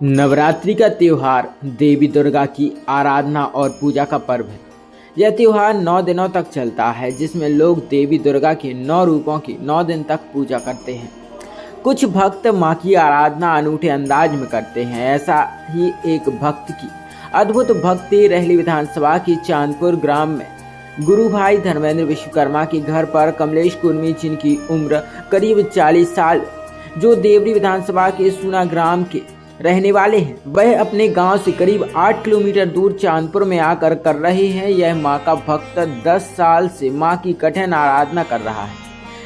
नवरात्रि का त्योहार देवी दुर्गा की आराधना और पूजा का पर्व है। यह त्योहार 9 दिनों तक चलता है, जिसमें लोग देवी दुर्गा के 9 रूपों की 9 दिन तक पूजा करते हैं। कुछ भक्त मां की आराधना अनूठे अंदाज में करते हैं। ऐसा ही एक भक्त की अद्भुत भक्ति रेहली विधानसभा की चांदपुर ग्राम में गुरु भाई धर्मेंद्र विश्वकर्मा के घर पर कमलेश कुर्मी, जिनकी उम्र करीब 40 साल, जो देवरी विधानसभा के सूना ग्राम के रहने वाले हैं, वह अपने गांव से करीब 8 किलोमीटर दूर चांदपुर में आकर कर रहे हैं। यह मां का भक्त 10 साल से मां की कठिन आराधना कर रहा है,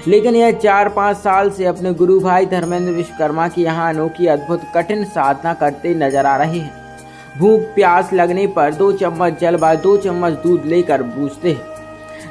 लेकिन यह 4-5 साल से अपने गुरु भाई धर्मेंद्र विश्वकर्मा की यहाँ अनोखी अद्भुत कठिन साधना करते नजर आ रहे हैं। भूख प्यास लगने पर 2 चम्मच जल व 2 चम्मच दूध लेकर बूझते हैं।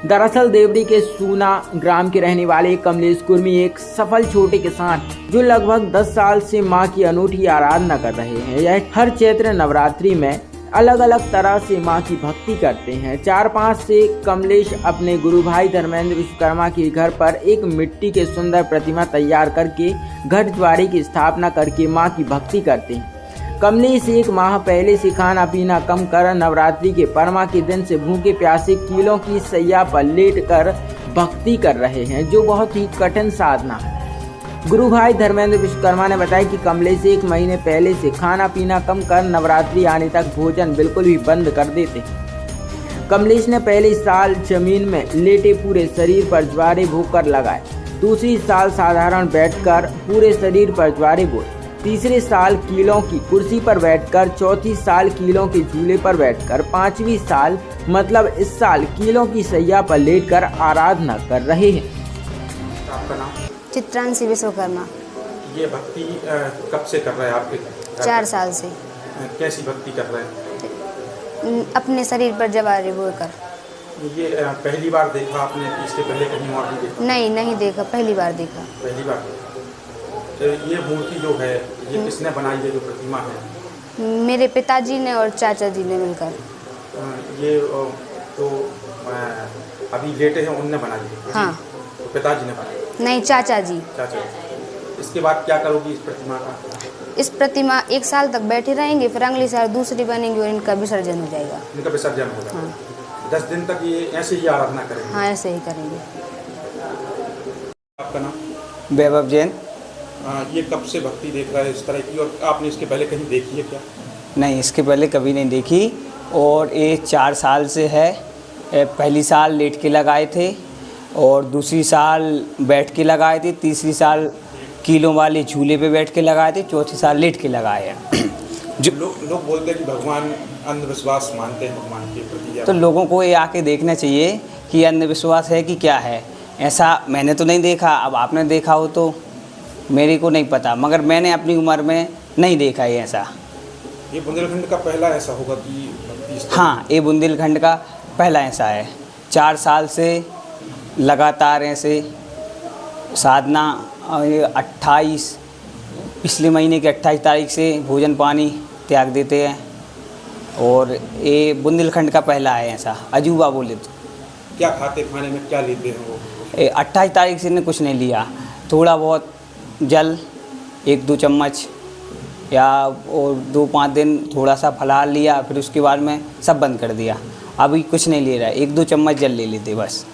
दरअसल देवरी के सूना ग्राम के रहने वाले कमलेश कुर्मी एक सफल छोटे किसान, जो लगभग 10 साल से मां की अनूठी आराधना कर रहे हैं। यह हर चैत्र नवरात्रि में अलग अलग तरह से मां की भक्ति करते हैं। 4-5 से कमलेश अपने गुरु भाई धर्मेंद्र विश्वकर्मा के घर पर एक मिट्टी के सुंदर प्रतिमा तैयार करके घट ज्वारे की स्थापना करके मां की भक्ति करते हैं। कमलेश 1 माह पहले से खाना पीना कम कर नवरात्रि के परमा के दिन से भूखे प्यासे कीलों की सैया पर लेट कर भक्ति कर रहे हैं, जो बहुत ही कठिन साधना है। गुरु भाई धर्मेंद्र विश्वकर्मा ने बताया कि कमलेश 1 महीने पहले से खाना पीना कम कर नवरात्रि आने तक भोजन बिल्कुल भी बंद कर देते। कमलेश ने पहले साल जमीन में लेटे पूरे शरीर पर ज्वारे भोग कर लगाए, दूसरी साल साधारण बैठकर पूरे शरीर पर ज्वारे बोए, तीसरे साल कीलों की कुर्सी पर बैठकर, चौथी साल कीलों के झूले पर बैठकर, 5वीं साल मतलब इस साल कीलों की सैया पर लेटकर आराधना कर रहे हैं। आपका नाम? चित्रांशी विश्वकर्मा। ये भक्ति कब से कर रहे हैं आपके? 4 साल से। कैसी भक्ति कर रहे हैं? अपने शरीर पर जवारे बोकर। ये पहली बार देखा आपने? इसके पहले कहीं और भी देखा? नहीं देखा, पहली बार देखा। पहली बार। तो ये मूर्ति जो है, ये किसने बनाई है, जो प्रतिमा है? मेरे पिताजी ने और चाचा जी ने मिलकर। ये तो अभी लेटे हैं, उनने बनाई है? हाँ। तो पिताजी ने बनाई? नहीं, चाचा जी। इसके बाद क्या करोगी इस प्रतिमा का? इस प्रतिमा 1 साल तक बैठे रहेंगे, फिर अगले साल दूसरी बनेंगी और इनका विसर्जन हो जाएगा। इनका विसर्जन होगा? हाँ। 10 दिन तक ये ऐसे ही आराधना करेंगे? हाँ, ऐसे ही करेंगे। आपका नाम? वैभव जैन। ये कब से भक्ति देख रहा है इस तरह की, और आपने इसके पहले कहीं देखी है क्या? नहीं, इसके पहले कभी नहीं देखी, और ये 4 साल से है। पहली साल लेट के लगाए थे, और दूसरी साल बैठ के लगाए थे, तीसरी साल कीलों वाले झूले पे बैठ के लगाए थे, चौथी साल लेट के लगाए हैं। जो लोग बोलते हैं कि भगवान अंधविश्वास मानते हैं भगवान के प्रति, तो लोगों को ये आके देखना चाहिए कि अंधविश्वास है कि क्या है। ऐसा मैंने तो नहीं देखा, अब आपने देखा हो तो मेरे को नहीं पता, मगर मैंने अपनी उम्र में नहीं देखा है ऐसा। ये बुंदेलखंड का पहला ऐसा होगा कि भक्ति? हाँ, ये बुंदेलखंड का पहला ऐसा है। 4 साल से लगातार ऐसे साधना। 28 पिछले महीने की 28 तारीख से भोजन पानी त्याग देते हैं, और ये बुंदेलखंड का पहला है ऐसा अजूबा बोले तो। क्या खाते, खाने में क्या लेते हैं वो? 28 तारीख से ने कुछ नहीं लिया, थोड़ा बहुत जल 1-2 चम्मच, या और 2-5 दिन थोड़ा सा फलाहार लिया, फिर उसके बाद में सब बंद कर दिया। अभी कुछ नहीं ले रहा है, 1-2 चम्मच जल ले लेते बस।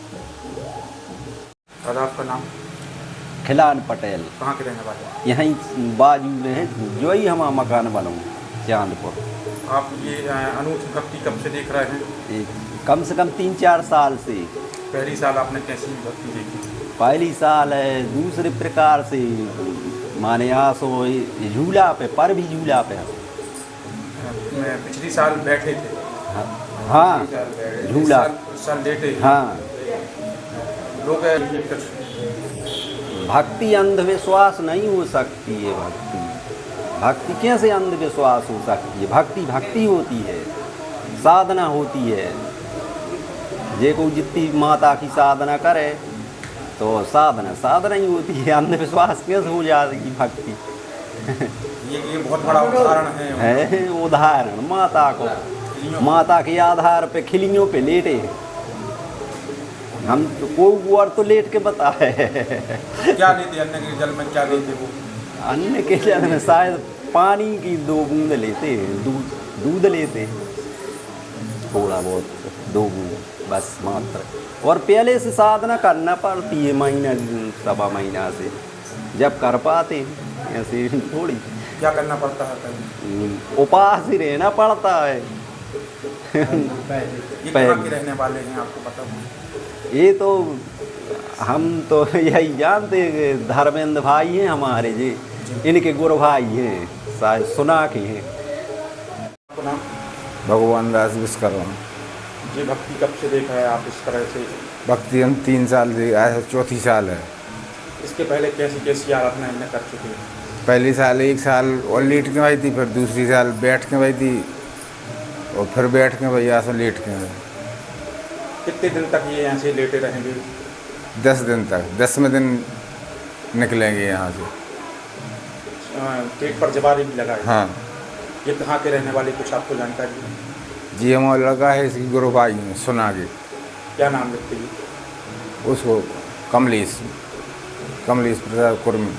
और आपका नाम? खिलान पटेल। कहाँ के रहने वाले? यहीं बाजू में है, जो ही हमारा मकान बनाऊँ चांदपुर। आप ये अनूठी भक्ति कब से देख रहे हैं? कम से कम 3-4 साल से। पहली साल आपने कैसी भक्ति देखी? पहली साल है दूसरे प्रकार से, माने आसो झूला पे, पर भी झूला पे। पिछली साल बैठे थे? हाँ, झूला। साल लेटे? हाँ। लोग भक्ति अंधविश्वास नहीं हो सकती है। भक्ति कैसे अंधविश्वास हो सकती है? भक्ति होती है, साधना होती है। जे को जितनी माता की साधना करे तो साधना ही होती है। अंधविश्वास कैसे हो जाएगी भक्ति? ये बहुत बड़ा उदाहरण है उदाहरण। माता के आधार पे खिलियों पे लेटे हैं हम, तो कोई और तो लेट के बता है। क्या लेते अन्न के जल में, क्या लेते वो? अन्न के जल में शायद पानी की 2 बूंद लेते हैं, दूध लेते हैं थोड़ा बहुत, 2 बूंद बस मात्र। और पहले से साधना करना पड़ती है, महीना सवा महीना से, जब कर पाते हैं, ऐसे थोड़ी। क्या करना पड़ता है पहले? उपवास ही रहना पड़ता है। ये कहाँ के रहने वाले हैं, आपको पता है? ये तो हम तो यही जानते हैं कि धर्मेंद्र भाई हैं हमारे जी, इनके गुरु भाई हैं, शायद सुना के हैं। आपको नाम? भगवान दास विश्वकर्मा। ये भक्ति कब से देखा है आप इस तरह से? भक्ति हम 3 साल से, आज 4थी साल है। इसके पहले कैसी कैसी आराधना हमने कर चुके हैं? पहली साल 1 साल और लेट के भाई थी, फिर दूसरी साल बैठ के भाई थी, और फिर बैठ के भाई यहाँ से लेट के भाई। कितने दिन तक ये यहाँ से लेटे रहेंगे? 10 दिन तक, 10वें दिन निकलेंगे यहाँ से। पेट पर जवारी भी लगा है? हाँ ये कहाँ के रहने वाले, कुछ आपको जानकारी है? जी हमारा लगा है इसकी गुरु भाई हैं, सुना के। क्या नाम लिखते हैं? उसको कमलेश प्रसाद कुर्मी।